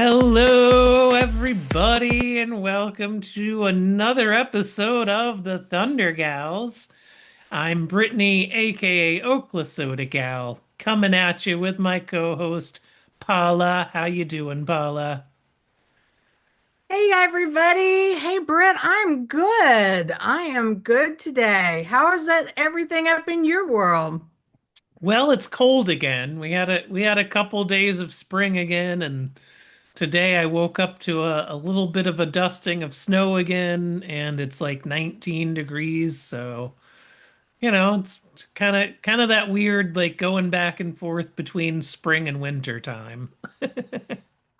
Hello, everybody, and welcome to another episode of the Thunder Gals. I'm Brittany, aka Oklahoma Soda Gal, coming at you with my co-host Paula. How you doing, Paula? Hey everybody. Hey Britt, I'm good. I am good today. How is that everything up in your world? Well, it's cold again. We had a couple days of spring again, and today I woke up to a little bit of a dusting of snow again, and it's like 19 degrees, so. It's kind of that weird like going back and forth between spring and winter time.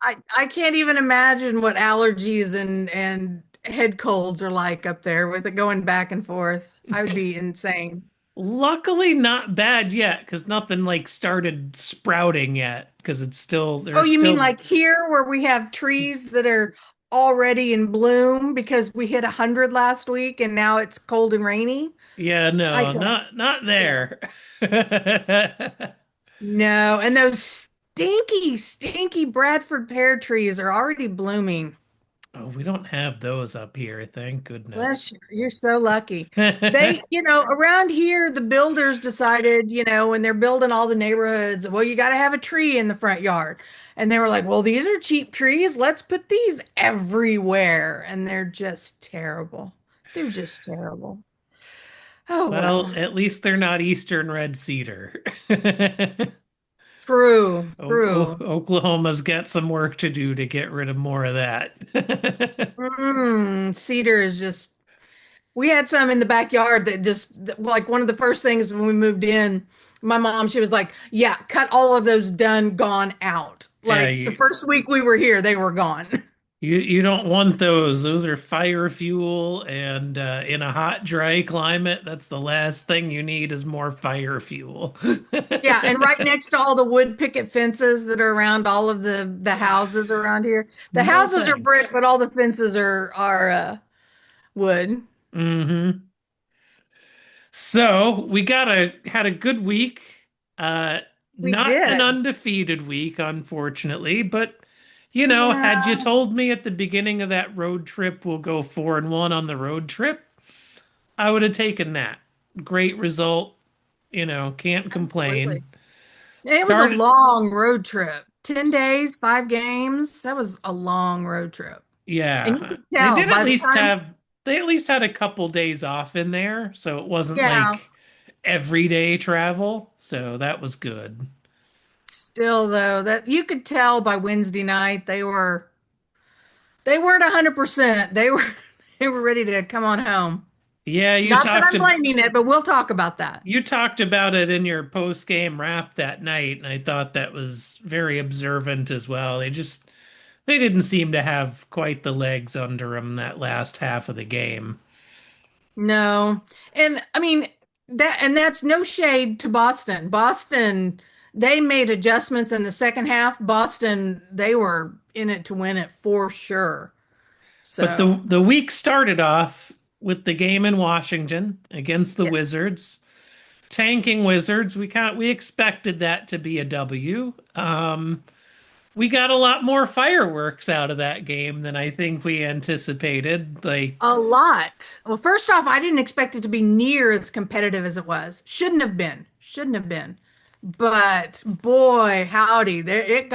I can't even imagine what allergies and head colds are like up there with it going back and forth. I would be insane. Luckily not bad yet because nothing like started sprouting yet because it's still Oh, there's you mean still like here where we have trees that are already in bloom because we hit 100 last week and now it's cold and rainy? yeah, I no, can't. not Yeah. there. No, and those stinky Bradford pear trees are already blooming. Oh, we don't have those up here, thank Bless goodness. you. You're so lucky. Around here, the builders decided, when they're building all the neighborhoods, well, you got to have a tree in the front yard. And they were like, well, these are cheap trees. Let's put these everywhere. And they're just terrible. They're just terrible. Oh, Well, well. at least they're not Eastern red cedar. True, true. Oklahoma's got some work to do to get rid of more of that. Cedar is just we had some in the backyard that just like one of the first things when we moved in, my mom, she was like, yeah, cut all of those done, gone out. Yeah, Like the first week we were here, they were gone. you don't want those. Those are fire fuel, and in a hot, dry climate, that's the last thing you need is more fire fuel. Yeah, and right next to all the wood picket fences that are around all of the houses around here. The No houses are brick, thanks. but all the fences are wood. Hmm. So we had a good week. Uh, We Not an did. undefeated week, unfortunately, but had you Yeah. told me at the beginning of that road trip we'll go 4-1 on the road trip, I would have taken that. Great result, can't complain. Absolutely. It was a Started, long road trip. 10 days, 5 games. That was a long road trip. And you yeah, could tell by the time, they at least had a couple days off in there, so it wasn't yeah, like everyday travel, so that was good. still though, that you could tell by Wednesday night they weren't 100%. They were they were ready to come on home. Yeah, Not that I'm blaming it, but we'll talk about that. you talked about it in your post-game wrap that night, and I thought that was very observant as well. They didn't seem to have quite the legs under them that last half of the game. No. And I mean that's no shade to Boston. Boston, they made adjustments in the second half. Boston, they were in it to win it for sure. But So, the week started off with the game in Washington against the yeah. Wizards. Tanking Wizards, we expected that to be a W. We got a lot more fireworks out of that game than I think we anticipated. Like, A lot. Well, first off, I didn't expect it to be near as competitive as it was. Shouldn't have been. Shouldn't have been. But boy, howdy, there it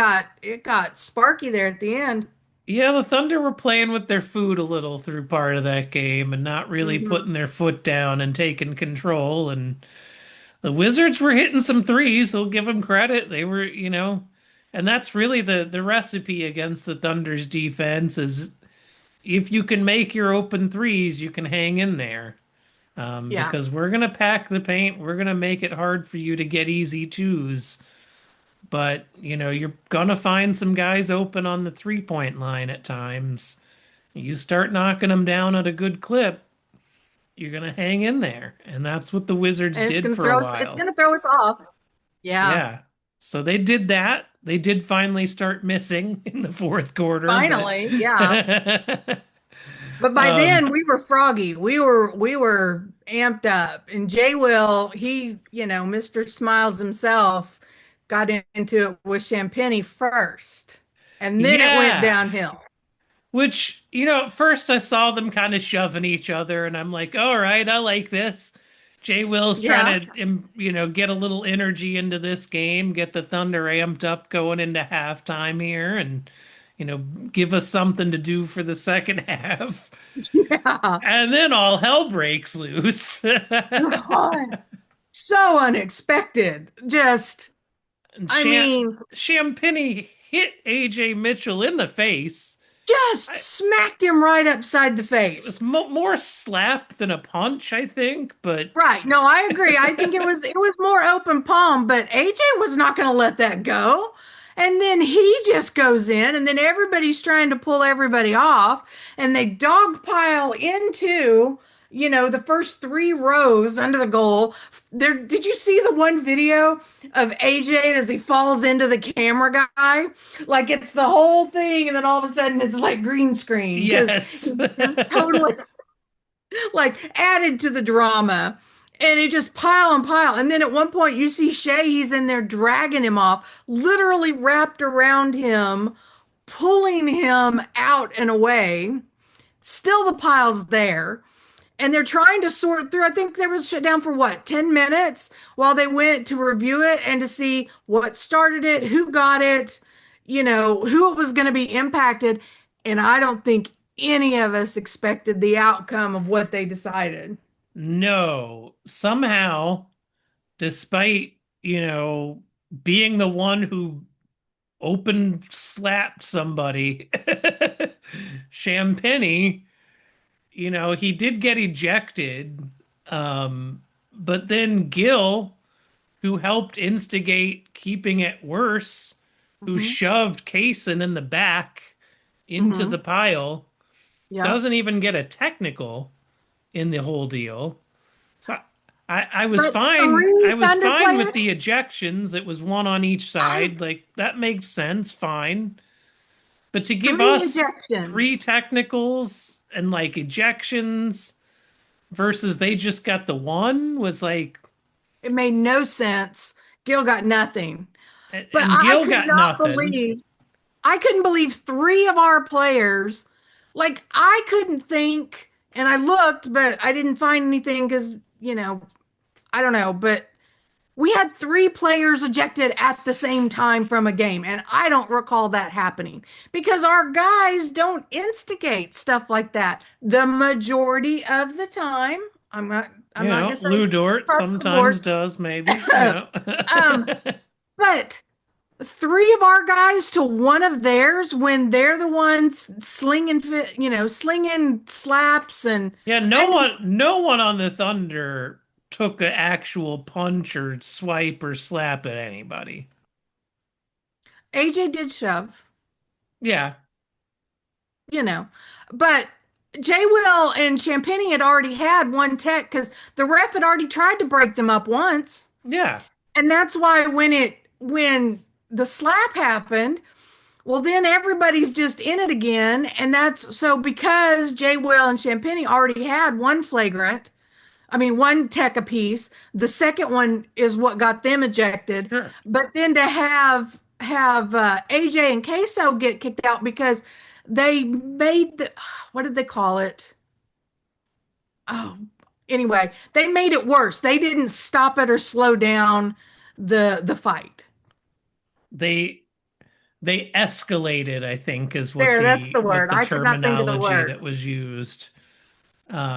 got sparky there at the end. yeah, the Thunder were playing with their food a little through part of that game and not really Hmm. putting their foot down and taking control. And the Wizards were hitting some threes. I'll give them credit. They were, and that's really the recipe against the Thunder's defense is if you can make your open threes, you can hang in there. Yeah. Because we're gonna pack the paint. We're gonna make it hard for you to get easy twos. But you're gonna find some guys open on the 3-point line at times. You start knocking them down at a good clip, you're gonna hang in there, and that's what the Wizards And did for a it's while. gonna throw us off. Yeah. Yeah. So they did that. They did finally start missing in the fourth quarter, but Finally, yeah. But by um, then we were froggy. We were amped up. And Jay Will, he, Mr. Smiles himself got into it with Champagne first. And then it went Yeah. downhill. Which, at first I saw them kind of shoving each other, and I'm like, all right, I like this. Jay Will's trying Yeah. to, get a little energy into this game, get the Thunder amped up going into halftime here, and, give us something to do for the second half. Yeah. And then all hell breaks loose. God, so unexpected. Just, And I mean, Champagny hit Ajay Mitchell in the face. just I, smacked him right upside the it was face. more slap than a punch, I think, but Right. No, I agree. I think it was more open palm, but AJ was not going to let that go. And then he just goes in, and then everybody's trying to pull everybody off, and they dogpile into, the first three rows under the goal. There, did you see the one video of AJ as he falls into the camera guy? Like it's the whole thing, and then all of a sudden it's like green screen because yes. they're totally like added to the drama. And it just pile and pile. And then at one point you see Shay, he's in there dragging him off, literally wrapped around him, pulling him out and away. Still the pile's there. And they're trying to sort through. I think there was shut down for what, 10 minutes while they went to review it and to see what started it, who got it, who it was going to be impacted. And I don't think any of us expected the outcome of what they decided. No, somehow, despite, being the one who open slapped somebody, Champagny, he did get ejected. But then Gil, who helped instigate keeping it worse, who Hmm. shoved Kaysen in the back into Hmm. the pile, Yep. doesn't even get a technical in the whole deal. So I was But fine. I three was Thunder fine with players, the ejections. It was one on each I, side. Like that makes sense, fine. But to give three us three ejections. technicals and like ejections versus they just got the one was like, It made no sense. Gil got nothing. But and I Gil could got not nothing. believe, I couldn't believe three of our players, like I couldn't think, and I looked, but I didn't find anything because, I don't know, but we had three players ejected at the same time from a game, and I don't recall that happening because our guys don't instigate stuff like that the majority of the time. I'm not gonna say Lou Dort across the sometimes board. does, maybe. Um, but three of our guys to one of theirs when they're the ones slinging, slinging slaps, and Yeah, I mean, no one on the Thunder took an actual punch or swipe or slap at anybody. AJ did shove, Yeah, you know, but Jay Will and Champagny had already had one tech because the ref had already tried to break them up once. yeah. And that's why when the slap happened, well, then everybody's just in it again. And that's so because Jay Will and Champagny already had one flagrant, I mean, one tech apiece. The second one is what got them ejected. Sure. But then to have AJ and Queso get kicked out because they made what did they call it? Oh, anyway, they made it worse. They didn't stop it or slow down the fight. They they escalated, I think, is what There, that's the the what word. the I could not think of the terminology word. that was used.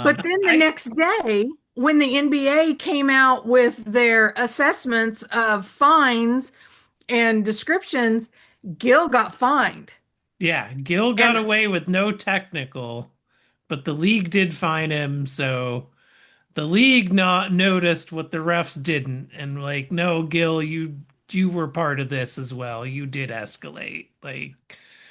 But then the I next day, when the NBA came out with their assessments of fines and descriptions, Gil got fined. Yeah, Gil got And away with no technical, but the league did fine him, so the league not noticed what the refs didn't, and like, no, Gil, you were part of this as well. You did escalate. Like,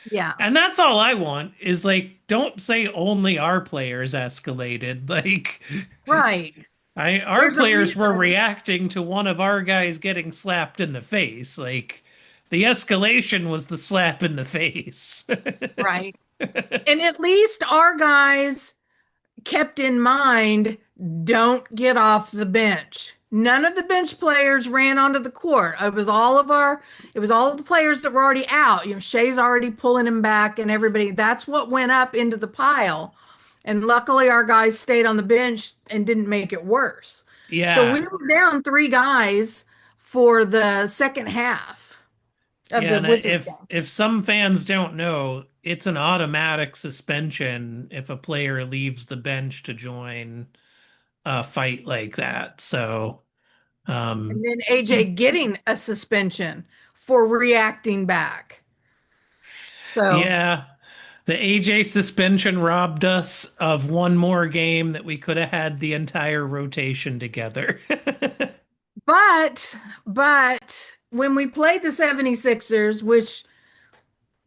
yeah, and that's all I want is like, don't say only our players escalated. Like, right. our There's a players were reason. reacting to one of our guys getting slapped in the face. Like, the escalation was the slap in the face. Right. And at least our guys kept in mind, don't get off the bench. None of the bench players ran onto the court. It was all of the players that were already out. Shea's already pulling him back and everybody. That's what went up into the pile. And luckily our guys stayed on the bench and didn't make it worse. So we Yeah. were down three guys for the second half of Yeah, the and Wizards game. if some fans don't know, it's an automatic suspension if a player leaves the bench to join a fight like that. So, um, And then AJ getting a suspension for reacting back. So, yeah, the AJ suspension robbed us of one more game that we could have had the entire rotation together. but when we played the 76ers, which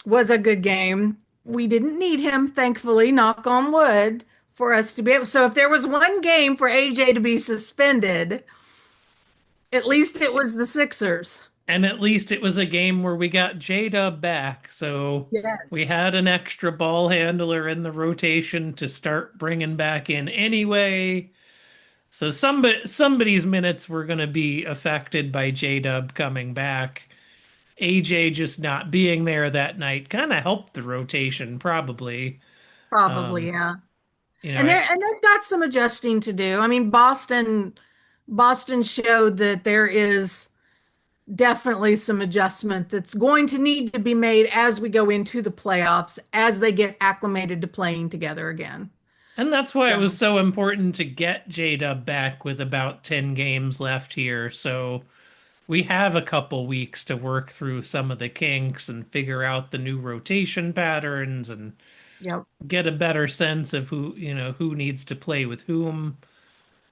was a good game, we didn't need him, thankfully, knock on wood, for us to be able. So if there was one game for AJ to be suspended, at least it was the Sixers. And at least it was a game where we got J-Dub back. So we Yes. had an extra ball handler in the rotation to start bringing back in anyway. So somebody's minutes were going to be affected by J-Dub coming back. AJ just not being there that night kind of helped the rotation, probably. Probably, Um, yeah. you know, And they've got some adjusting to do. I mean, Boston showed that there is definitely some adjustment that's going to need to be made as we go into the playoffs, as they get acclimated to playing together again. and that's why it was So, so important to get J-Dub back with about 10 games left here. So we have a couple weeks to work through some of the kinks and figure out the new rotation patterns and yep. get a better sense of who needs to play with whom.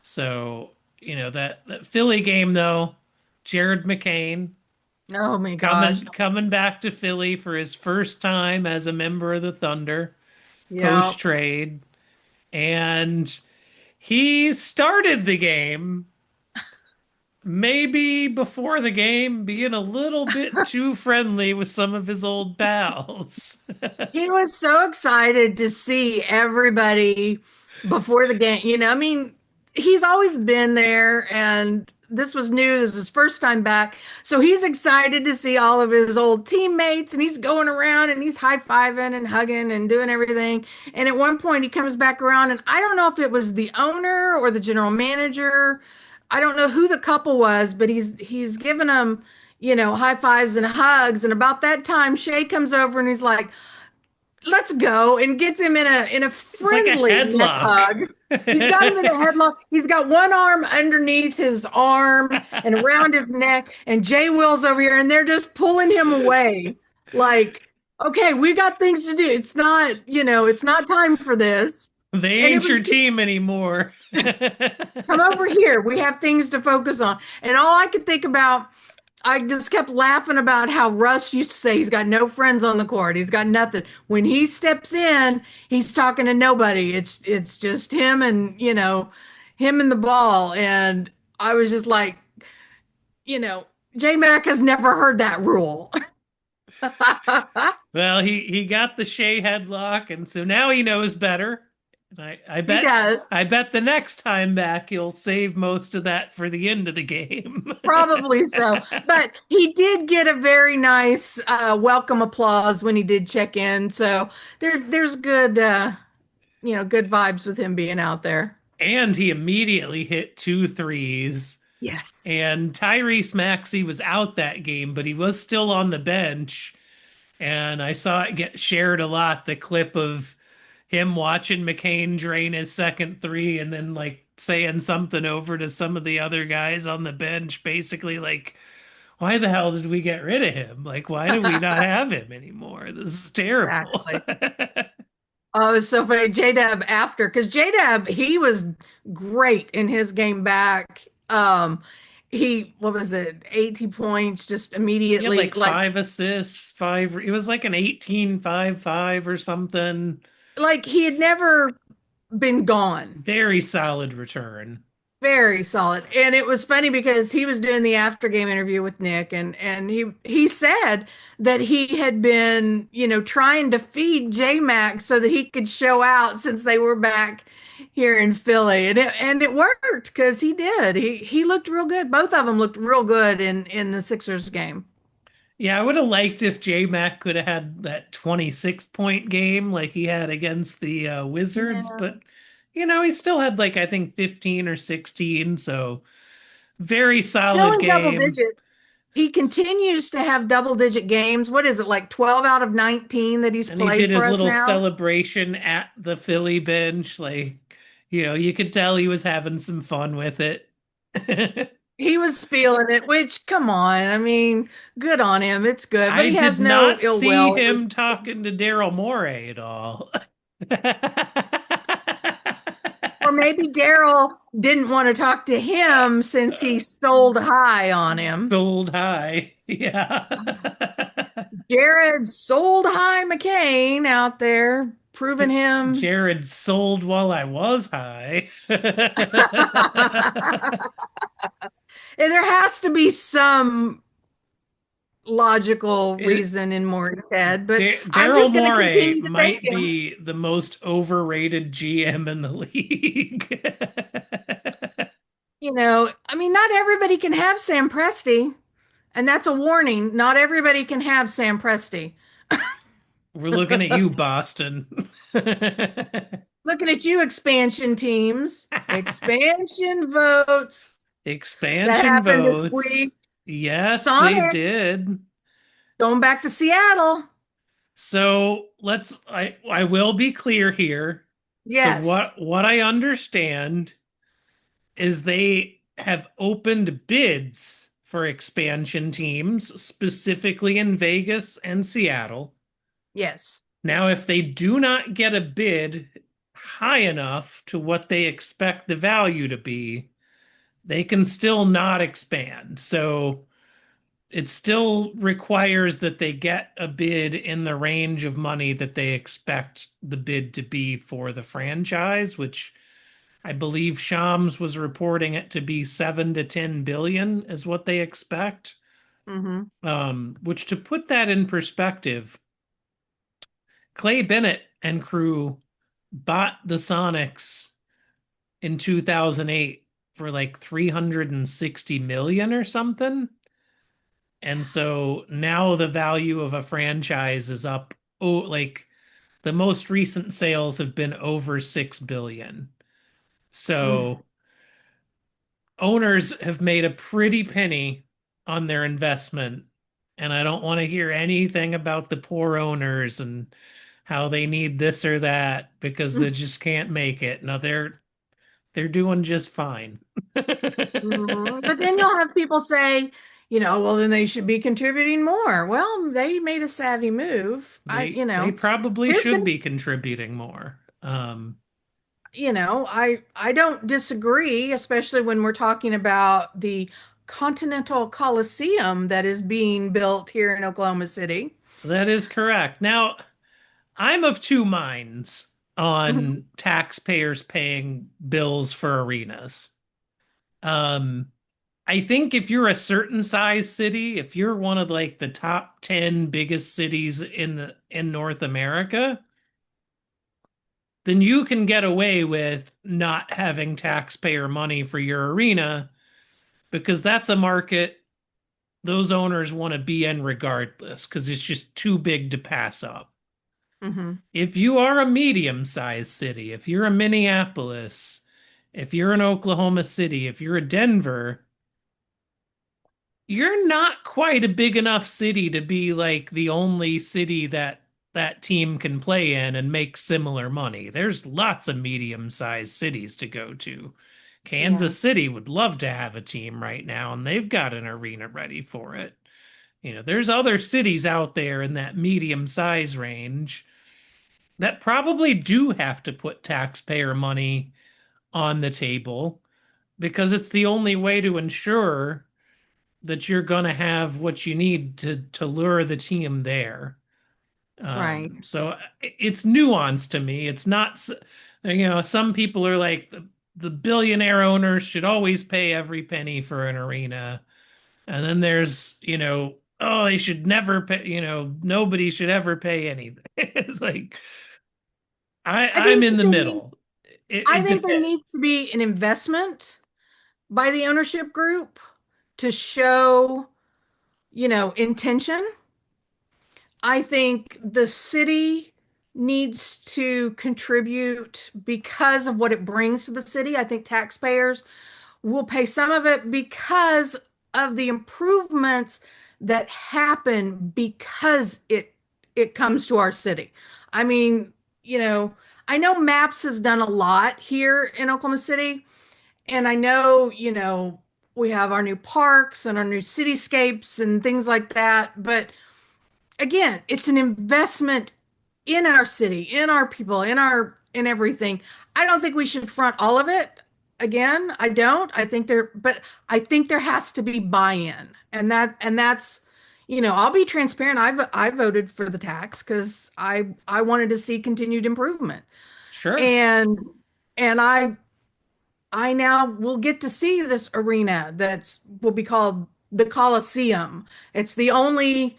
So, that Philly game though, Jared McCain Oh my gosh. coming back to Philly for his first time as a member of the Thunder post Yep. trade, and he started the game maybe before the game being a little bit too friendly with some of his old pals. He was so excited to see everybody before the game. I mean, he's always been there, and this was new. This was his first time back. So he's excited to see all of his old teammates, and he's going around and he's high-fiving and hugging and doing everything. And at one point, he comes back around, and I don't know if it was the owner or the general manager. I don't know who the couple was, but he's giving them, high fives and hugs. And about that time, Shay comes over and he's like, let's go, and gets him in a It's like a friendly neck headlock. hug. He's got him in a headlock. He's got one arm underneath his arm and around his neck, and Jay Will's over here, and they're just pulling him away. Like, okay, we got things to do. It's not time for this. They And it ain't was your just team anymore. come over here. We have things to focus on. And all I could think about, I just kept laughing about how Russ used to say he's got no friends on the court. He's got nothing. When he steps in, he's talking to nobody. It's just him and, him and the ball. And I was just like, you know, J Mac has never heard that rule. Well, he got the Shea headlock, and so now he knows better. And I He bet does. I bet the next time back he'll save most of that for the end of the game. Probably so. But he did get a very nice welcome applause when he did check in. So there's good good vibes with him being out there. And he immediately hit two threes. Yes. And Tyrese Maxey was out that game, but he was still on the bench. And I saw it get shared a lot, the clip of him watching McCain drain his second three and then like saying something over to some of the other guys on the bench, basically like, why the hell did we get rid of him? Like, why do we not have him anymore? This is terrible. Exactly. Oh, it's so funny. J-Dub after, because J-Dub, he was great in his game back. What was it, 80 points just He had immediately, like 5 assists, it was like an 18-5-5 or something. like he had never been gone. Very solid return. Very solid. And it was funny because he was doing the after game interview with Nick and he said that he had been, trying to feed J-Mac so that he could show out since they were back here in Philly. And it worked because he did. He looked real good. Both of them looked real good in the Sixers game. Yeah, I would have liked if J-Mac could have had that 26-point game like he had against the Wizards, Yeah. but he still had like I think 15 or 16, so very Still solid in double game. digits. He continues to have double digit games. What is it, like 12 out of 19 that he's And he played did for his us little now? celebration at the Philly bench. Like, you could tell he was having some fun with it. He was feeling it, which, come on. I mean, good on him. It's good. But I he did has no not ill see will. It was, him talking to Daryl Morey at all. or maybe Daryl didn't want to talk to him since he sold high on him. Sold high. Yeah. Jared sold high McCain out there, proving him. Jared sold while I was high. And there has to be some logical It, reason in Maury's head, but I'm Daryl just going to Morey continue to thank might him. be the most overrated GM in the league. I mean, not everybody can have Sam Presti, and that's a warning. Not everybody can have Sam Presti. We're looking at you, Boston. Looking at you, expansion teams, expansion votes that Expansion happened this votes. week. Yes, they Sonic did. going back to Seattle. So I will be clear here. So Yes, what I understand is they have opened bids for expansion teams, specifically in Vegas and Seattle. yes. Now, if they do not get a bid high enough to what they expect the value to be, they can still not expand. So it still requires that they get a bid in the range of money that they expect the bid to be for the franchise, which I believe Shams was reporting it to be 7 to 10 billion is what they expect. Hmm. Which to put that in perspective, Clay Bennett and crew bought the Sonics in 2008 for like 360 million or something. And so now the value of a franchise is up. Oh, like the most recent sales have been over 6 billion. Mm. So owners have made a pretty penny on their investment. And I don't want to hear anything about the poor owners and how they need this or that because they just can't make it. No, they're doing just fine. Mhm. But then you'll have people say, well, then they should be contributing more. Well, they made a savvy move. They probably There's should gonna, be contributing more. I don't disagree, especially when we're talking about the Continental Coliseum that is being built here in Oklahoma City. That is correct. Now, I'm of two minds Mhm. on taxpayers paying bills for arenas. Um, I think if you're a certain size city, if you're one of like the top 10 biggest cities in North America, then you can get away with not having taxpayer money for your arena because that's a market those owners want to be in regardless because it's just too big to pass up. Mhm. If you are a medium-sized city, if you're a Minneapolis, if you're an Oklahoma City, if you're a Denver, you're not quite a big enough city to be like the only city that team can play in and make similar money. There's lots of medium-sized cities to go to. Yeah. Kansas City would love to have a team right now, and they've got an arena ready for it. There's other cities out there in that medium size range that probably do have to put taxpayer money on the table because it's the only way to ensure that you're going to have what you need to lure the team there. Right. So it's nuanced to me. It's not, some people are like the billionaire owners should always pay every penny for an arena. And then there's, oh, they should never pay, nobody should ever pay anything. It's like I I'm think in that the there needs, middle. It I think there depends. needs to be an investment by the ownership group to show, intention. I think the city needs to contribute because of what it brings to the city. I think taxpayers will pay some of it because of the improvements that happen because it comes to our city. I mean, you know, I know Maps has done a lot here in Oklahoma City, and I know, we have our new parks and our new cityscapes and things like that, but again, it's an investment in our city, in our people, in everything. I don't think we should front all of it. Again, I don't. But I think there has to be buy-in. And that's, I'll be transparent. I voted for the tax because I wanted to see continued improvement. Sure. And and I now will get to see this arena that's will be called the Coliseum. It's the only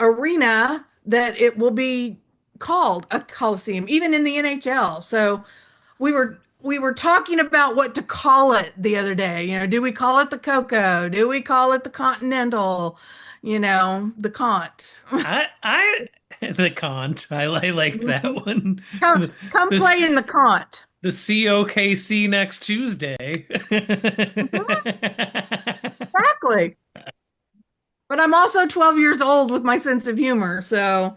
arena that it will be called a Coliseum, even in the NHL. So we were talking about what to call it the other day. Do we call it the CoCo? Do we call it the Continental? The Cont. I the Kant. I liked that one. Come play The in the Cont. the COKC next Tuesday. Exactly. But I'm also 12 years old with my sense of humor. So,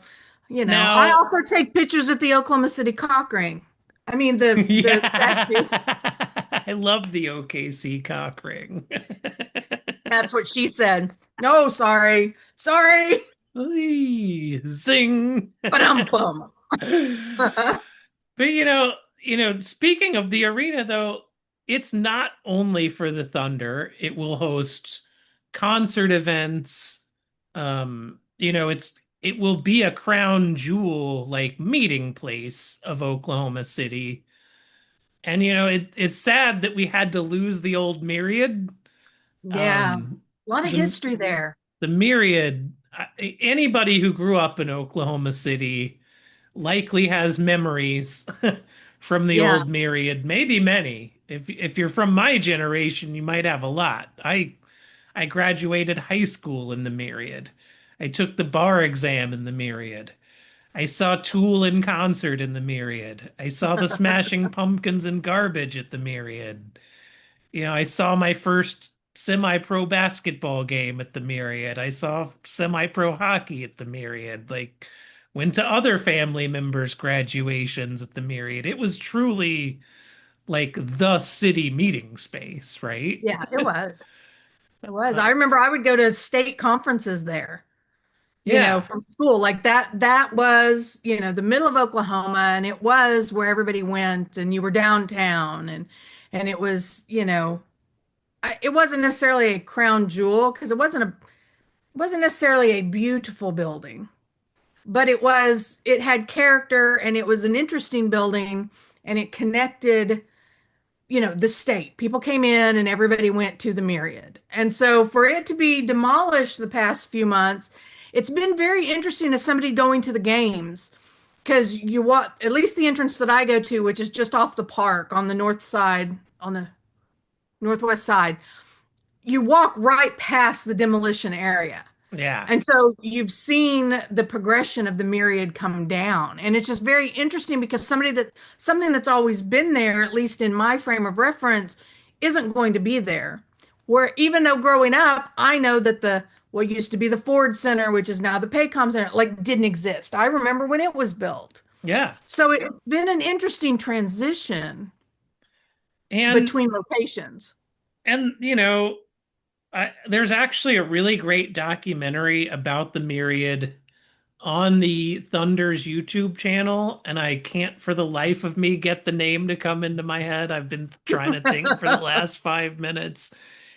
I Now, also take pictures at the Oklahoma City cock ring. I mean, the statue. yeah, I love the OKC cock ring. That's what she said. No, sorry. Sorry. Zing. But bum. But speaking of the arena though, it's not only for the Thunder. It will host concert events. It will be a crown jewel like meeting place of Oklahoma City. And it's sad that we had to lose the old Myriad. Yeah. Um A lot of the history there. the Myriad, anybody who grew up in Oklahoma City likely has memories from the Yeah. old Myriad, maybe many. If you're from my generation, you might have a lot. I graduated high school in the Myriad. I took the bar exam in the Myriad. I saw Tool in concert in the Myriad. I saw the Smashing Pumpkins in Garbage at the Myriad. I saw my first semi-pro basketball game at the Myriad. I saw semi-pro hockey at the Myriad. Like, went to other family members' graduations at the Myriad. It was truly like the city meeting space, right? Yeah, it was. It was. Uh, I remember I would go to state conferences there, yeah, from school. Like that was, the middle of Oklahoma, and it was where everybody went, and you were downtown, and it was, it wasn't necessarily a crown jewel because it wasn't necessarily a beautiful building, but it had character, and it was an interesting building, and it connected, the state. People came in and everybody went to the Myriad. And so for it to be demolished the past few months, it's been very interesting as somebody going to the games because you walk, at least the entrance that I go to, which is just off the park on the north side, on the northwest side, you walk right past the demolition area. yeah, And so you've seen the progression of the Myriad come down. And it's just very interesting because something that's always been there, at least in my frame of reference, isn't going to be there. Where even though growing up, I know that the what used to be the Ford Center, which is now the Paycom Center, like didn't exist. I remember when it was built. yeah. So it's been an interesting transition And between locations. and there's actually a really great documentary about the Myriad on the Thunder's YouTube channel, and I can't for the life of me get the name to come into my head. I've been trying to think for the last 5 minutes.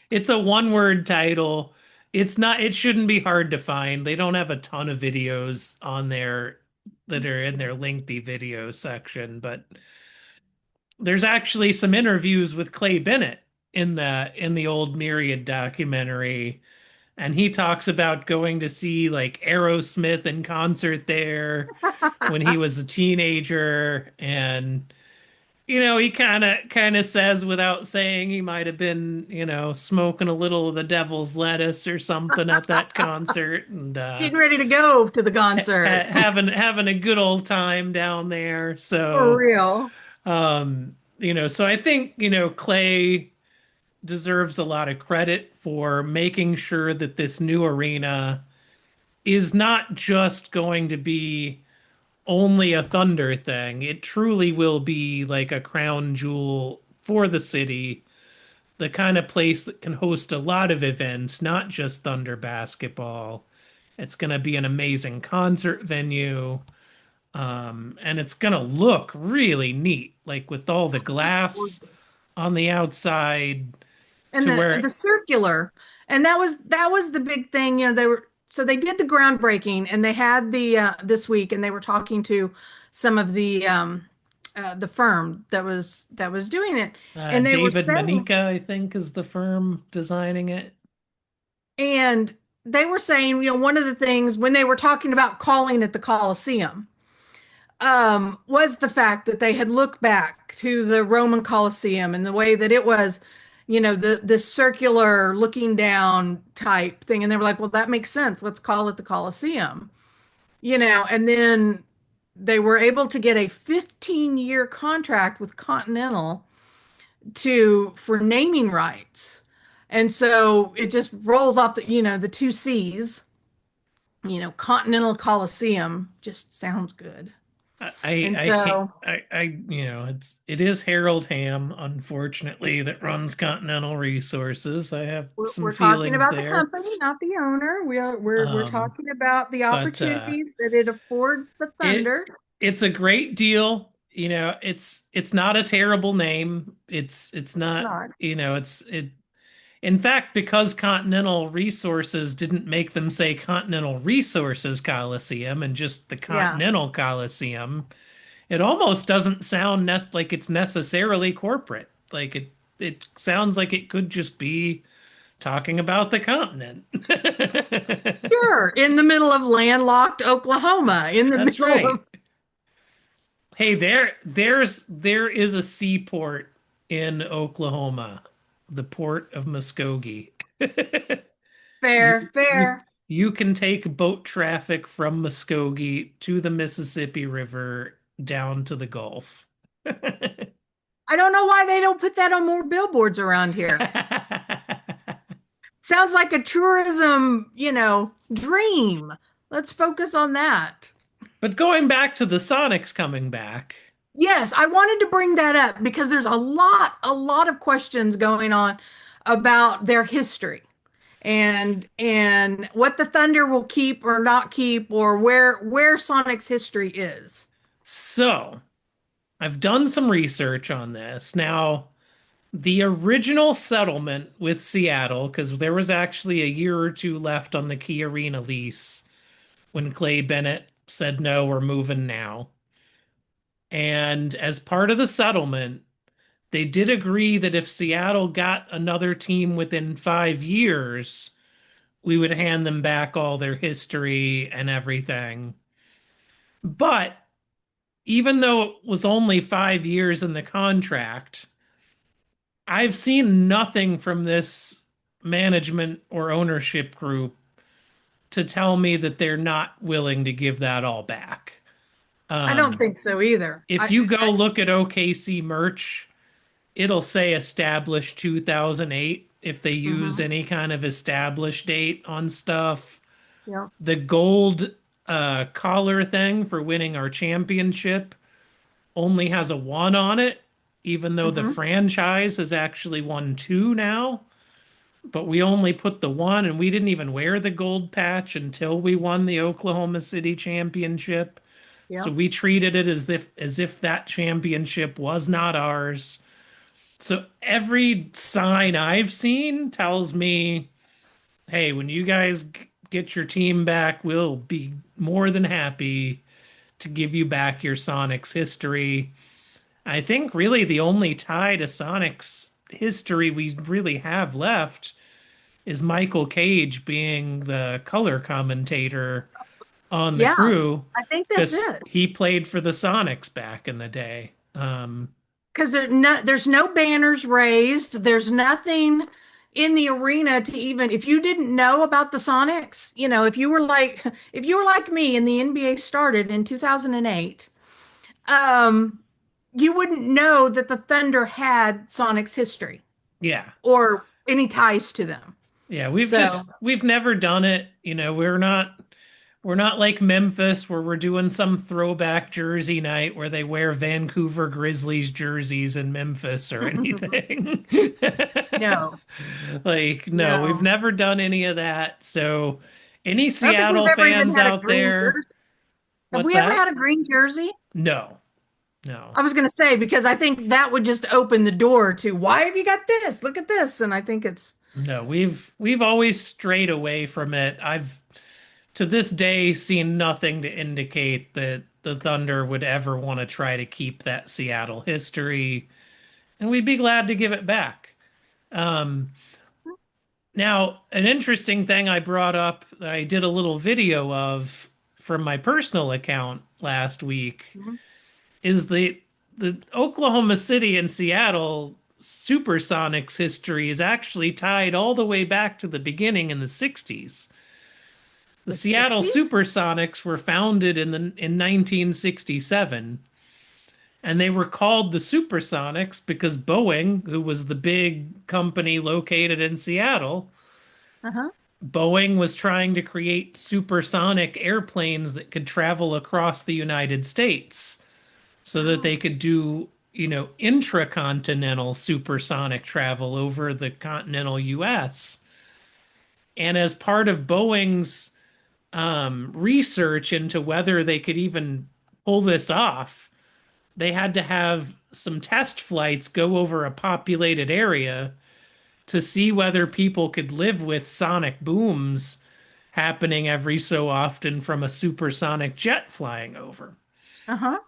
It's a one-word title. It shouldn't be hard to find. They don't have a ton of videos on there that are in their lengthy video section, but there's actually some interviews with Clay Bennett in the old Myriad documentary, and he talks about going to see like Aerosmith in concert there when he was a teenager, and he kind of says without saying he might have been, smoking a little of the devil's lettuce or something at that concert, and Getting ready to go to the concert. having a good old time down there. For So, real. so I think, Clay deserves a lot of credit for making sure that this new arena is not just going to be only a Thunder thing. It truly will be like a crown jewel for the city, the kind of place that can host a lot of events, not just Thunder basketball. It's going to be an amazing concert venue. And it's going to look really neat, like with all the glass on the outside And to the where circular. And that was the big thing, they did the groundbreaking and they had the this week and they were talking to some of the firm that was doing it, and they were David saying Manika, I think, is the firm designing it. and they were saying, one of the things when they were talking about calling it the Coliseum, was the fact that they had looked back to the Roman Colosseum and the way that it was, this circular looking down type thing. And they were like, well, that makes sense. Let's call it the Colosseum, and then they were able to get a 15-year contract with Continental for naming rights. And so it just rolls off the two C's, Continental Coliseum just sounds good. And I can't so it is Harold Ham, unfortunately, that runs Continental Resources. I have some we're talking feelings about the there. company, not the owner. We're Um, talking about the but opportunities that it affords the it Thunder. it's a great deal. It's not a terrible name. It's It's not, not. it's it in fact, because Continental Resources didn't make them say Continental Resources Coliseum and just the Yeah. Continental Coliseum, it almost doesn't sound like it's necessarily corporate. Like it sounds like it could just be talking about the continent. Sure. In the middle of landlocked Oklahoma, in the That's middle right. of Hey, there is a seaport in Oklahoma, the port of Muskogee. You fair, you fair. you can take boat traffic from Muskogee to the Mississippi River down to the Gulf. I don't know why they don't put that on more billboards around here. Sounds like a tourism, dream. Let's focus on that. But going back to the Sonics coming back, Yes, I wanted to bring that up because there's a lot of questions going on about their history and what the Thunder will keep or not keep, or where Sonic's history is. so I've done some research on this. Now, the original settlement with Seattle, because there was actually a year or two left on the Key Arena lease when Clay Bennett said, no, we're moving now. And as part of the settlement, they did agree that if Seattle got another team within 5 years, we would hand them back all their history and everything. But even though it was only 5 years in the contract, I've seen nothing from this management or ownership group to tell me that they're not willing to give that all back. I don't Um, think so either. if you go look at OKC merch, it'll say established 2008 if they use Mhm. any kind of established date on stuff. Yeah. The gold collar thing for winning our championship only has a one on it, even though the Hmm. franchise has actually won two now. But we only put the one, and we didn't even wear the gold patch until we won the Oklahoma City championship. So Yeah. we treated it as if that championship was not ours. So every sign I've seen tells me, hey, when you guys get your team back, we'll be more than happy to give you back your Sonics history. I think really the only tie to Sonic's history we really have left is Michael Cage being the color commentator on the Yeah, crew I think that's because it. he played for the Sonics back in the day. Because there's no banners raised. There's nothing in the arena to even, if you didn't know about the Sonics, if you were like me and the NBA started in 2008, um, you wouldn't know that the Thunder had Sonics history Yeah. or any ties to them. Yeah, So, we've never done it. We're not like Memphis where we're doing some throwback jersey night where they wear Vancouver Grizzlies jerseys in Memphis or anything. no, Like, no, we've no. never done any of that. So, any I don't think we've Seattle ever even fans had a out green there, jersey. Have what's we ever had that? a green jersey? No, no, I was going to say, because I think that would just open the door to why have you got this? Look at this. And I think it's, no. We've always strayed away from it. I've to this day seen nothing to indicate that the Thunder would ever want to try to keep that Seattle history, and we'd be glad to give it back. Um, Now, an interesting thing I brought up that I did a little video of from my personal account last week Mhm. is the Oklahoma City and Seattle Supersonics history is actually tied all the way back to the beginning in the 60s. The The Seattle 60s? Supersonics were founded in 1967, and they were called the Supersonics because Boeing, who was the big company located in Seattle, Uh-huh. Boeing was trying to create supersonic airplanes that could travel across the United States so that Oh, they could do, intracontinental supersonic travel over the continental US. And as part of Boeing's research into whether they could even pull this off, they had to have some test flights go over a populated area to see whether people could live with sonic booms happening every so often from a supersonic jet flying over. uh-huh.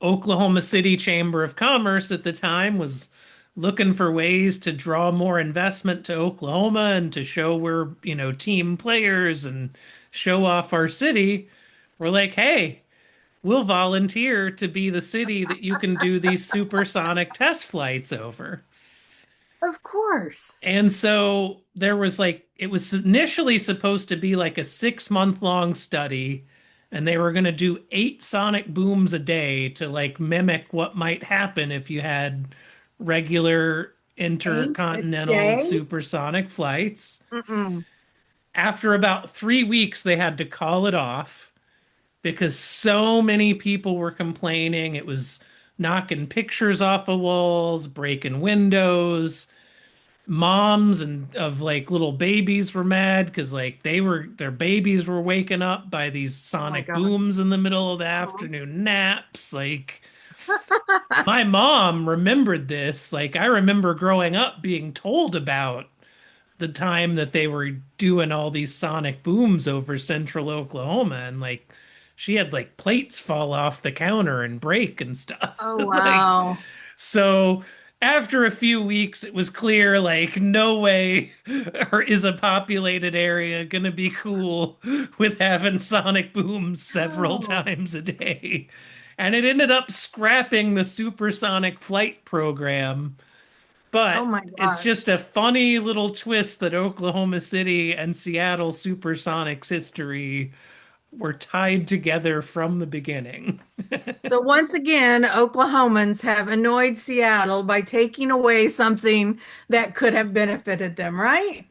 Oklahoma City Chamber of Commerce at the time was looking for ways to draw more investment to Oklahoma and to show we're, team players and show off our city. We're like, hey, we'll volunteer to be the city that you can do these supersonic test flights over. Of course. And so there was like, it was initially supposed to be like a 6 month long study, and they were going to do 8 sonic booms a day to like mimic what might happen if you had regular Ain't a intercontinental day? supersonic flights. Mm-mm. After about 3 weeks, they had to call it off because so many people were complaining. It was knocking pictures off of walls, breaking windows. Moms and of like little babies were mad because like their babies were waking up by these Oh my sonic God. booms in the middle of the Uh-huh. afternoon naps. Like my mom remembered this. Like I remember growing up being told about the time that they were doing all these sonic booms over central Oklahoma, and like she had like plates fall off the counter and break and stuff. Oh, Like wow. so after a few weeks, it was clear like no way or is a populated area gonna be cool with having sonic booms several Oh, times a day. And it ended up scrapping the supersonic flight program. oh But my it's gosh. just a funny little twist that Oklahoma City and Seattle Supersonics history were tied together from the beginning. So once again, Oklahomans have annoyed Seattle by taking away something that could have benefited them, right?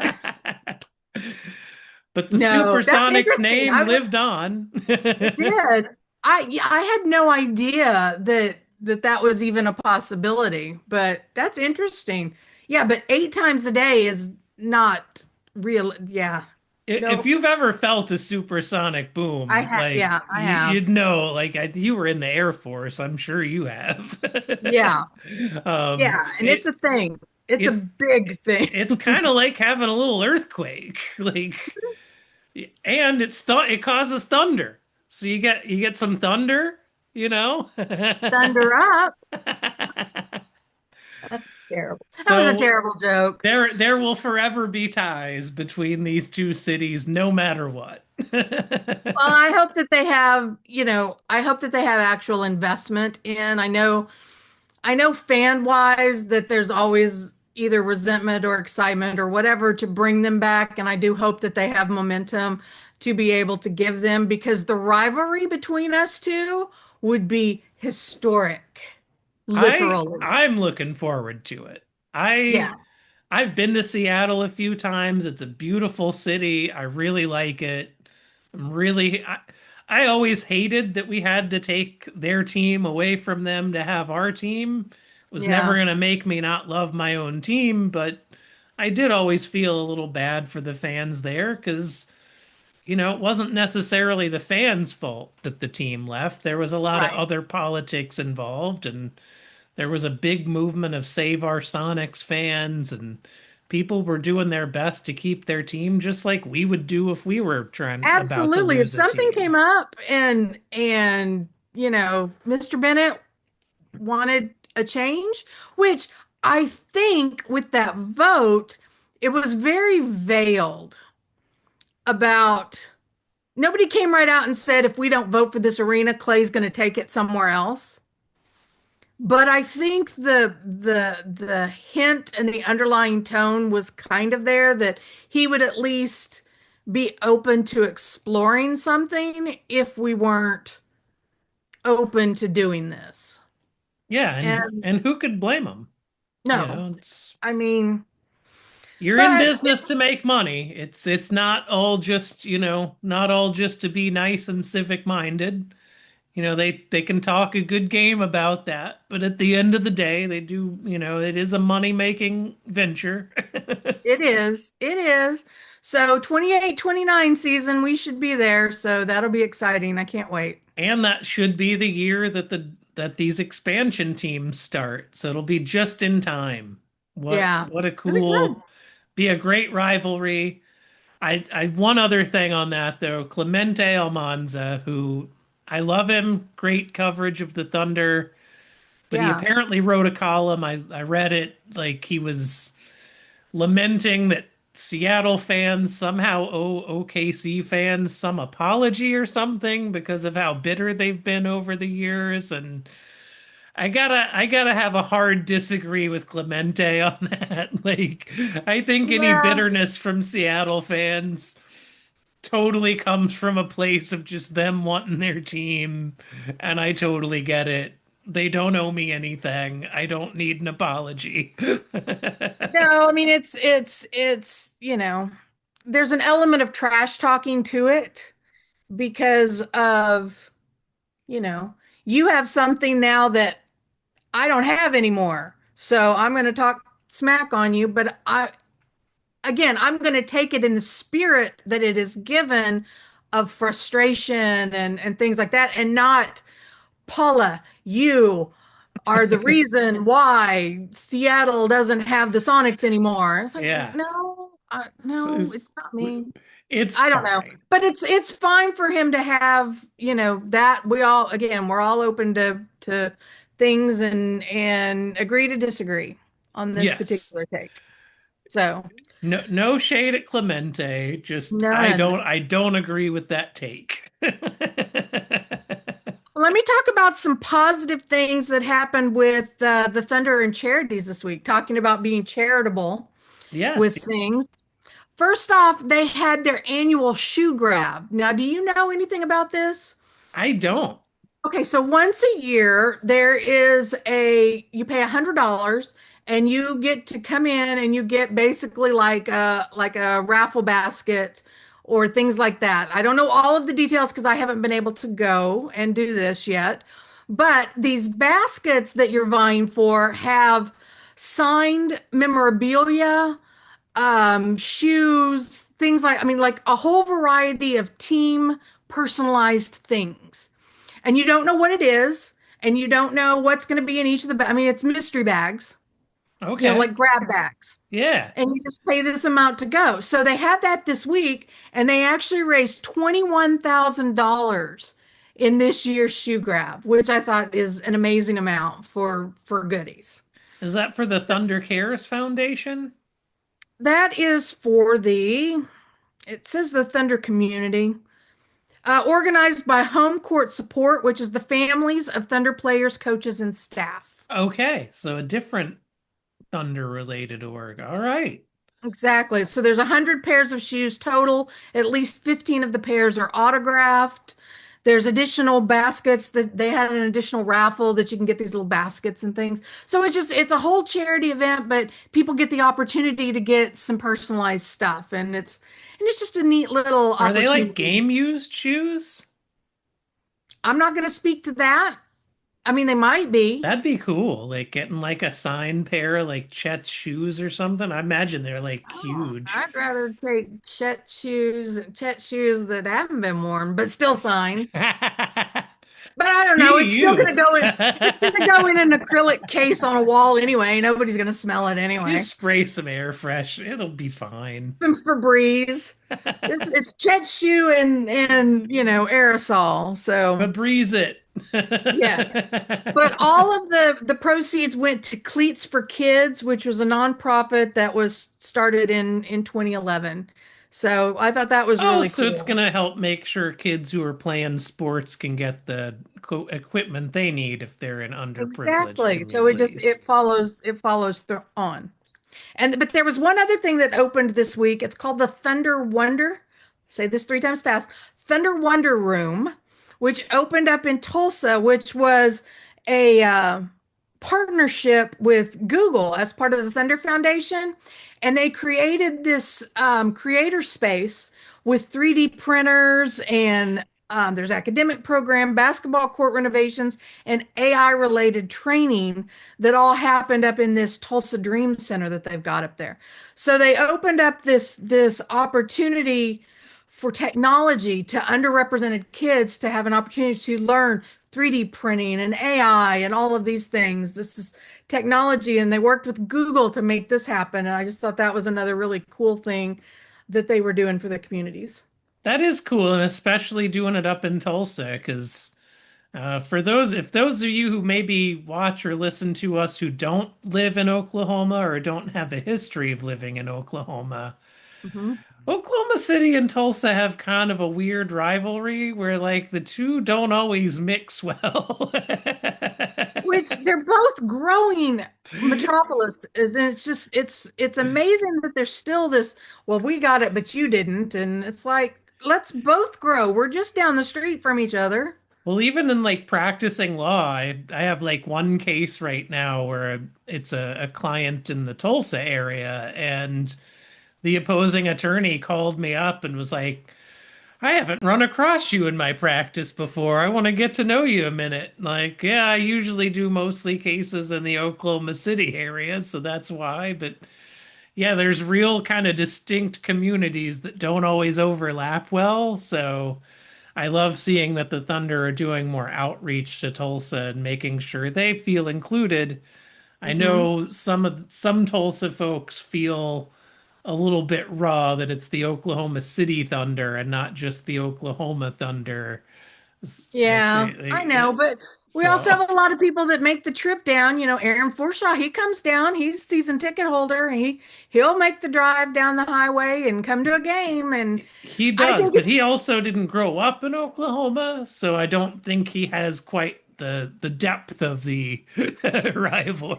But the No, that's Supersonics interesting. name lived on. It did. Yeah, I had no idea that was even a possibility, but that's interesting. Yeah, but 8 times a day is not real. Yeah. If Nope. you've ever felt a supersonic boom, like Yeah, I have. you'd know, like you were in the Air Force, I'm sure you have. Yeah. Um, Yeah, and it's it a thing. It's a it's big thing. it's kind of like having a little earthquake, like, and it causes thunder. So you get some thunder. you know? Thunder up. That's terrible. That was a So terrible joke. there will forever be ties between these two cities, no matter what. Well, I hope that they have, I hope that they have actual investment in. I know fan wise that there's always either resentment or excitement or whatever to bring them back. And I do hope that they have momentum to be able to give them because the rivalry between us two would be historic, literally. I'm looking forward to it. I Yeah, I've been to Seattle a few times. It's a beautiful city. I really like it. I always hated that we had to take their team away from them to have our team. It was never yeah, going to make me not love my own team, but I did always feel a little bad for the fans there because, it wasn't necessarily the fans' fault that the team left. There was a lot of right. other politics involved, and there was a big movement of Save Our Sonics fans, and people were doing their best to keep their team just like we would do if we were trying about to Absolutely. If lose a something team. came up and Mr. Bennett wanted a change, which I think with that vote, it was very veiled about nobody came right out and said, if we don't vote for this arena, Clay's going to take it somewhere else. But I think the hint and the underlying tone was kind of there that he would at least be open to exploring something if we weren't open to doing this. Yeah, And and who could blame them? no, It's I mean, you're in but business to make money. It's not all just, not all just to be nice and civic minded. They can talk a good game about that, but at the end of the day, they do, it is a money-making venture. it is. It is. So 28, 29 season, we should be there. So that'll be exciting. I can't wait. And that should be the year that these expansion teams start. So it'll be just in time. Yeah. What a It'll be good. be a great rivalry. I one other thing on that though, Clemente Almanza, who I love him, great coverage of the Thunder, but he Yeah. apparently wrote a column. I read it like he was lamenting that Seattle fans somehow owe OKC fans some apology or something because of how bitter they've been over the years. And I gotta have a hard disagree with Clemente on that. Like, I think any Yeah. bitterness from Seattle fans totally comes from a place of just them wanting their team, and I totally get it. They don't owe me anything. I don't need an apology. No, I mean there's an element of trash talking to it because of, you know, you have something now that I don't have anymore. So I'm going to talk smack on you, but I'm going to take it in the spirit that it is given of frustration and things like that and not Paula, you are the reason why Seattle doesn't have the Sonics anymore. It's like, Yeah. no, no, It's, it's not me. it's I don't know, fine. but it's fine for him to have, that we're all open to things and agree to disagree on this Yes. particular take. So No shade at Clemente, just none. I don't agree with that take. Let me talk about some positive things that happened with the Thunder and Charities this week, talking about being charitable with Yes, things. First off, they had their annual shoe grab. Now, do you know anything about this? I don't. Okay, so once a year you pay $100 and you get to come in and you get basically like a raffle basket or things like that. I don't know all of the details because I haven't been able to go and do this yet. But these baskets that you're vying for have signed memorabilia, shoes, things like, I mean, like a whole variety of team personalized things. And you don't know what it is, and you don't know what's going to be in each of the, I mean, it's mystery bags, Okay. like grab bags. Yeah. And you just pay this amount to go. So they had that this week, and they actually raised $21,000 in this year's shoe grab, which I thought is an amazing amount for goodies. Is that for the Thunder Cares Foundation? That is for it says the Thunder community, organized by Home Court Support, which is the families of Thunder players, coaches, and staff. Okay, so a different Thunder related org. All right. Exactly. So there's 100 pairs of shoes total. At least 15 of the pairs are autographed. There's additional baskets that they had an additional raffle that you can get these little baskets and things. So it's a whole charity event, but people get the opportunity to get some personalized stuff and it's just a neat little Are they like opportunity. game used shoes? I'm not going to speak to that. I mean, they might be. That'd be cool. Like getting like a signed pair of like Chet's shoes or something. I imagine they're like Oh, huge. I'd rather take Chet shoes that haven't been worn, but still signed. But I don't know. Be It's still going you. to go in. It's going to go in an acrylic case on a wall anyway. Nobody's going to smell it Just anyway. spray some air fresh. It'll be fine. Some Febreze. It's Chet shoe and aerosol. So Febreze it. yes. But all of the proceeds went to Cleats for Kids, which was a nonprofit that was started in 2011. So I thought that was Oh, really so it's cool. gonna help make sure kids who are playing sports can get the equipment they need if they're in underprivileged Exactly. So communities. it follows through on. And but there was one other thing that opened this week. It's called the Thunder Wonder. Say this three times fast. Thunder Wonder Room, which opened up in Tulsa, which was a partnership with Google as part of the Thunder Foundation. And they created this creator space with 3D printers and there's academic program, basketball court renovations, and AI related training that all happened up in this Tulsa Dream Center that they've got up there. So they opened up this opportunity for technology to underrepresented kids to have an opportunity to learn 3D printing and AI and all of these things. This is technology, and they worked with Google to make this happen. And I just thought that was another really cool thing that they were doing for the communities. That is cool, and especially doing it up in Tulsa, because for those, if those of you who maybe watch or listen to us who don't live in Oklahoma or don't have a history of living in Oklahoma, Mhm. Oklahoma City and Tulsa have kind of a weird rivalry where like the two don't always mix well. Which they're both growing metropolis, and it's just it's amazing that there's still this, well, we got it, but you didn't, and it's like let's both grow. We're just down the street from each other. Well, even in like practicing law, I have like one case right now where it's a client in the Tulsa area, and the opposing attorney called me up and was like, I haven't run across you in my practice before. I want to get to know you a minute. Like, yeah, I usually do mostly cases in the Oklahoma City area, so that's why. But yeah, there's real kind of distinct communities that don't always overlap well. So I love seeing that the Thunder are doing more outreach to Tulsa and making sure they feel included. I Hmm. know some Tulsa folks feel a little bit raw that it's the Oklahoma City Thunder and not just the Oklahoma Thunder. Like Yeah, I know, but we also so have a lot of people that make the trip down. Aaron Forshaw, he comes down. He's a season ticket holder. He'll make the drive down the highway and come to a game. And he I does, think but it's he also didn't grow up in Oklahoma, so I don't think he has quite the depth of the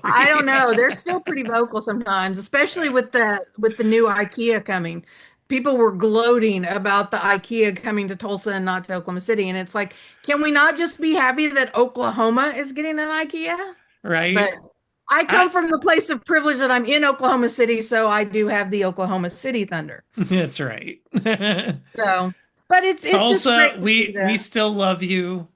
I don't rivalry. know. They're still pretty vocal sometimes, especially with the new IKEA coming. People were gloating about the IKEA coming to Tulsa and not to Oklahoma City. And it's like, can we not just be happy that Oklahoma is getting an IKEA? But Right? I I come from the place of privilege that I'm in Oklahoma City, so I do have the Oklahoma City Thunder. That's right. So, but it's just Tulsa, great to see we that. still love you.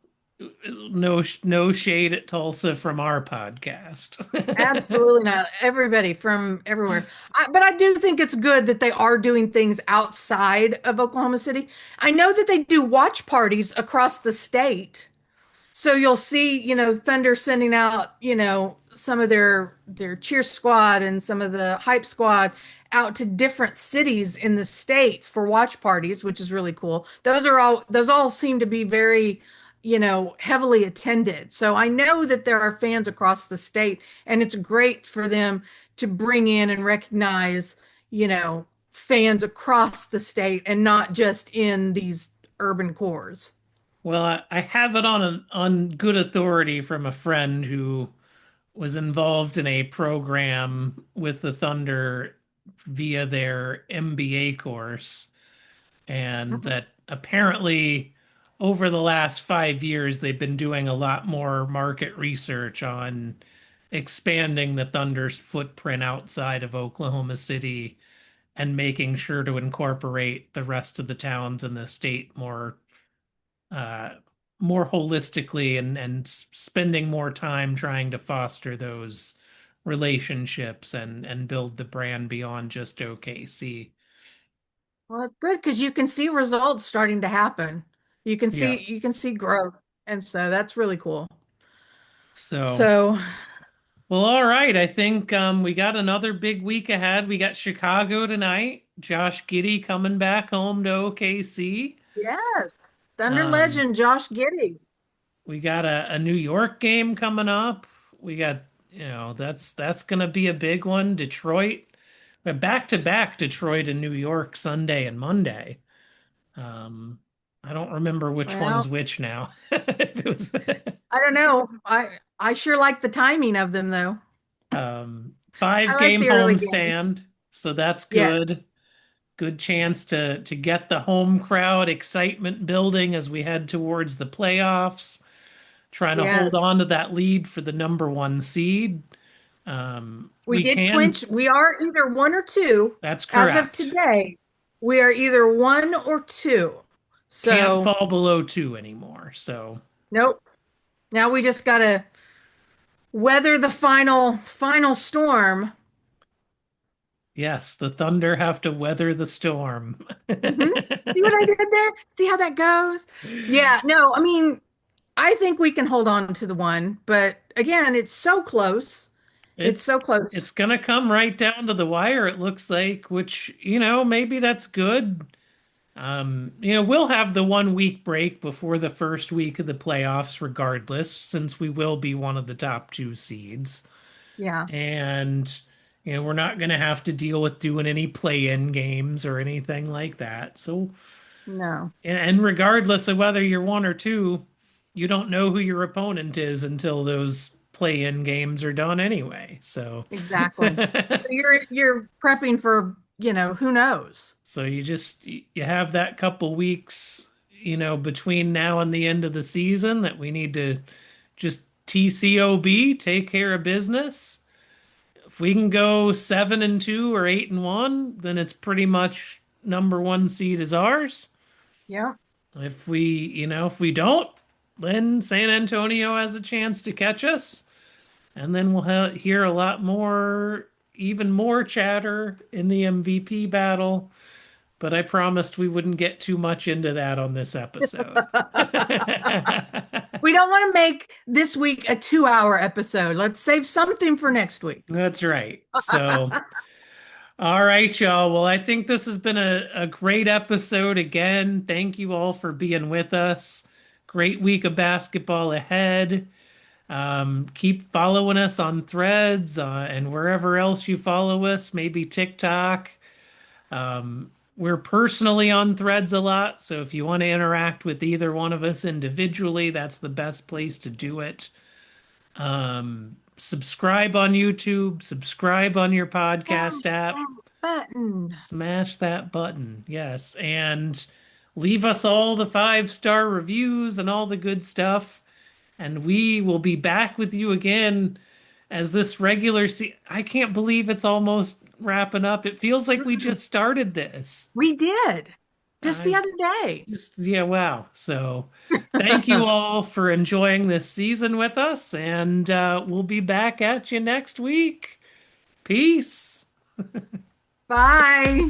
No shade at Tulsa from our podcast. Absolutely not. Everybody from everywhere. But I do think it's good that they are doing things outside of Oklahoma City. I know that they do watch parties across the state. So you'll see, Thunder sending out, some of their cheer squad and some of the hype squad out to different cities in the state for watch parties, which is really cool. Those all seem to be very heavily attended. So I know that there are fans across the state, and it's great for them to bring in and recognize, fans across the state and not just in these urban cores. Well, I have it on good authority from a friend who was involved in a program with the Thunder via their MBA course, and that apparently over the last 5 years they've been doing a lot more market research on expanding the Thunder's footprint outside of Oklahoma City and making sure to incorporate the rest of the towns in the state uh, more holistically and spending more time trying to foster those relationships and build the brand beyond just OKC. Well, it's good because you can see results starting to happen. Yeah. You can see growth. And so that's really cool. So, So, well, all right. I think we got another big week ahead. We got Chicago tonight. Josh Giddey coming back home to OKC. yes, Thunder Um, legend Josh Giddey. we got a New York game coming up. We got, that's gonna be a big one. Detroit. Back to back Detroit and New York Sunday and Monday. Um, I don't remember which one's Well, which now. It was I don't know. I sure like the timing of them though. five I like game the early game. homestand, so that's Yes. good. Good chance to get the home crowd excitement building as we head towards the playoffs, trying to hold Yes. on to that lead for the number one seed. We We did can, clinch. We are either one or two. that's As of correct. today, we are either one or two. Can't So, fall below two anymore. So, nope. Now we just gotta weather the final storm. yes, the Thunder have to weather the storm. Hmm. See what I did there? See how that goes? Yeah, no, I mean, I think we can hold on to the one, but again, it's so close. It's It's so it's close. gonna come right down to the wire, it looks like, which, maybe that's good. We'll have the 1 week break before the first week of the playoffs, regardless, since we will be one of the top two seeds. Yeah, And, we're not going to have to deal with doing any play-in games or anything like that. So, no, and regardless of whether you're one or two, you don't know who your opponent is until those play-in games are done anyway. So, exactly. So you're prepping for, who knows? so you have that couple weeks, between now and the end of the season that we need to just TCOB, take care of business. If we can go 7-2 or 8-1, then it's pretty much number one seed is ours. Yeah. If we don't, then San Antonio has a chance to catch us, and then we'll hear a lot more, even more chatter in the MVP battle. But I promised we wouldn't get too much into that on this episode. We don't want to make this week a 2-hour episode. Let's save something for next week. That's right. So, all right, y'all. Well, I think this has been a great episode again. Thank you all for being with us. Great week of basketball ahead. Keep following us on Threads and wherever else you follow us, maybe TikTok. We're personally on Threads a lot, so if you want to interact with either one of us individually, that's the best place to do it. Subscribe on YouTube, subscribe on your podcast Smash app, that button. smash that button, yes, and leave us all the 5-star reviews and all the good stuff. And we will be back with you again as this I can't believe it's almost wrapping up. It feels like we just started this. We did just the I other day. yeah, wow. So thank you all for enjoying this season with us, and we'll be back at you next week. Peace. Bye.